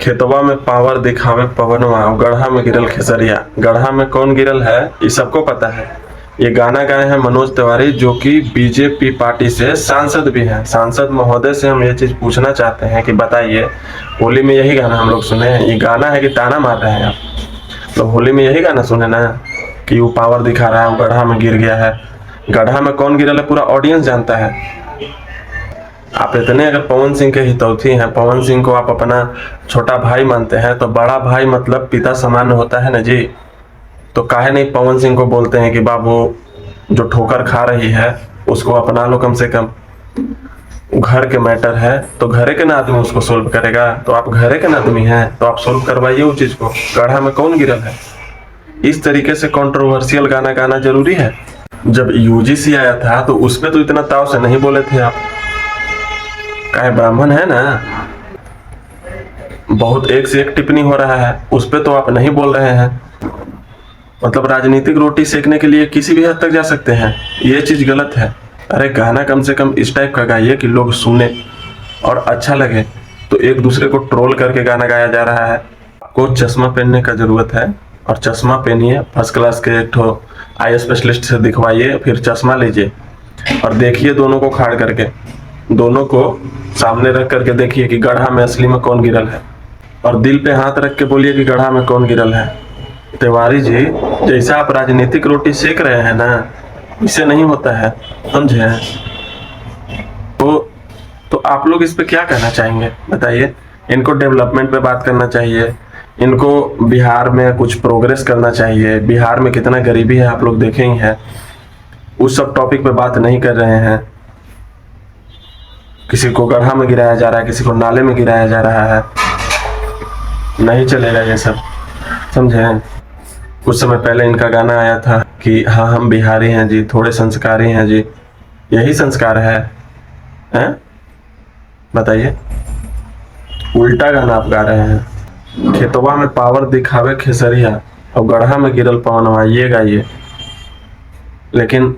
खेतवा में पावर दिखावे पवनवा, गड्ढा में गिरल खेसरिया। गड्ढा में कौन गिरल है ये सबको पता है। ये गाना गाए हैं मनोज तिवारी, जो कि बीजेपी पार्टी से सांसद भी हैं। सांसद महोदय से हम ये चीज पूछना चाहते हैं कि बताइए, होली में यही गाना हम लोग सुने हैं। ये गाना है कि ताना मार रहे हैं आप? तो होली में यही गाना सुने ना कि वो पावर दिखा रहा है, वो गड्ढा में गिर गया है। गड्ढा में कौन गिरल है पूरा ऑडियंस जानता है। आप इतने अगर पवन सिंह के हितौती हैं, पवन सिंह को आप अपना छोटा भाई मानते हैं, तो बड़ा भाई मतलब पिता समान होता है ना जी। तो काहे नहीं पवन सिंह को बोलते हैं कि बाबू जो ठोकर खा रही है उसको अपना लो कम से कम। घर के मैटर है तो घरे के ना आदमी उसको सोल्व करेगा। तो आप घरे के ना आदमी हैं तो आप सोल्व करवाइए उस चीज को। गड्ढा में कौन गिरल है? इस तरीके से कंट्रोवर्शियल गाना गाना जरूरी है? जब यूजीसी आया था तो उसपे तो इतना ताव से नहीं बोले थे आप। काहे ब्राह्मण है ना, बहुत एक से एक टिप्पणी हो रहा है, उस पे तो आप नहीं बोल रहे हैं। मतलब राजनीतिक रोटी सेकने के लिए किसी भी हद तक जा सकते हैं, ये चीज गलत है। अरे गाना कम से कम इस टाइप का गाइए कि लोग सुने और अच्छा लगे। तो एक दूसरे को ट्रोल करके गाना गाया जा रहा है। आपको चश्मा पहनने का जरूरत है और चश्मा पहनिए, फर्स्ट क्लास के एक ठो आई स्पेशलिस्ट से दिखवाइए, फिर चश्मा लीजिए और देखिए दोनों को खाड़ करके, दोनों को सामने रख करके देखिए कि गड्ढा में असली में कौन गिरल है, और दिल पे हाथ रख के बोलिए कि गड्ढा में कौन गिरल है। तिवारी जी, जैसा आप राजनीतिक रोटी सेक रहे हैं ना, इससे नहीं होता है, समझे? तो आप लोग इस पे क्या कहना चाहेंगे बताइए? इनको डेवलपमेंट पे बात करना चाहिए, इनको बिहार में कुछ प्रोग्रेस करना चाहिए। बिहार में कितना गरीबी है आप लोग देखे ही हैं। उस सब टॉपिक पे बात नहीं कर रहे हैं। किसी को गड्ढा में गिराया जा रहा है, किसी को नाले में गिराया जा रहा है। नहीं चलेगा ये सब, समझे? कुछ समय पहले इनका गाना आया था कि हाँ हम बिहारी हैं जी, थोड़े संस्कारी हैं जी। यही संस्कार है, हैं? बताइए, उल्टा गाना आप गा रहे हैं। खेतवा में पावर दिखावे खेसरिया और गड्ढा में गिरल पवनवा, ये गाइए। लेकिन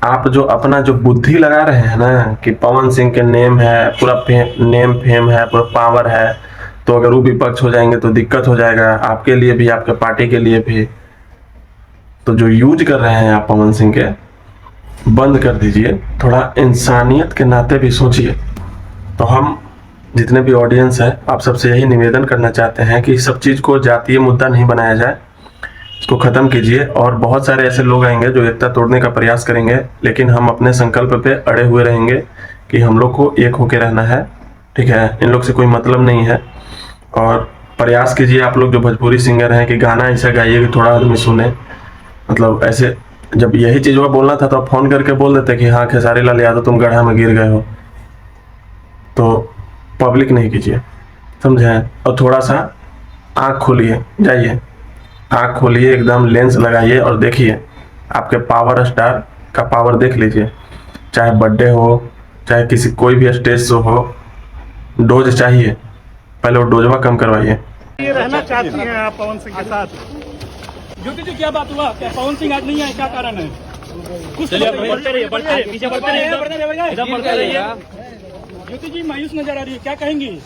आप जो अपना जो बुद्धि लगा रहे हैं ना कि पवन सिंह के नेम है, पूरा नेम फेम है, पूरा पावर है, तो अगर वो विपक्ष हो जाएंगे तो दिक्कत हो जाएगा आपके लिए भी, आपके पार्टी के लिए भी। तो जो यूज कर रहे हैं आप पवन सिंह के, बंद कर दीजिए। थोड़ा इंसानियत के नाते भी सोचिए। तो हम जितने भी ऑडियंस है, आप सबसे यही निवेदन करना चाहते हैं कि सब चीज को जातीय मुद्दा नहीं बनाया जाए, इसको खत्म कीजिए। और बहुत सारे ऐसे लोग आएंगे जो एकता तोड़ने का प्रयास करेंगे, लेकिन हम अपने संकल्प पे अड़े हुए रहेंगे कि हम लोग को एक होके रहना है, ठीक है? इन लोग से कोई मतलब नहीं है। और प्रयास कीजिए आप लोग जो भोजपुरी सिंगर हैं कि गाना ऐसा गाइए कि थोड़ा आदमी सुने। मतलब ऐसे जब यही चीज वो बोलना था तो आप फोन करके बोल देते कि हाँ खेसारी लाल यादव तुम गड्ढा में गिर गए हो। तो पब्लिक नहीं कीजिए, समझे? और थोड़ा सा आँख खोलिए, जाइए आँख खोलिए, एकदम लेंस लगाइए और देखिए आपके पावर स्टार का पावर देख लीजिए। चाहे बर्थडे हो, चाहे किसी कोई भी स्टेज शो हो, डोज चाहिए, पहले वो डोजवा कम करवाइए। ये रहना चाहती हैं आप पवन सिंह के साथ? ज्योति जी क्या बात हुआ? क्या पवन सिंह आज नहीं आए, क्या कारण है? कुछ बढ़ते रहिए। ज्योति जी मायूस नजर आ रही है, क्या कहेंगी?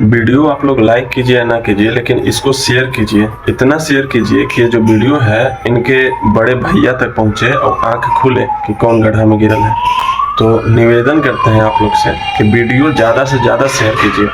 वीडियो आप लोग लाइक कीजिए ना कीजिए, लेकिन इसको शेयर कीजिए। इतना शेयर कीजिए कि ये जो वीडियो है इनके बड़े भैया तक पहुंचे और आंख खुले कि कौन गड्ढा में गिरल है। तो निवेदन करते हैं आप लोग से कि वीडियो ज्यादा से ज्यादा शेयर कीजिए।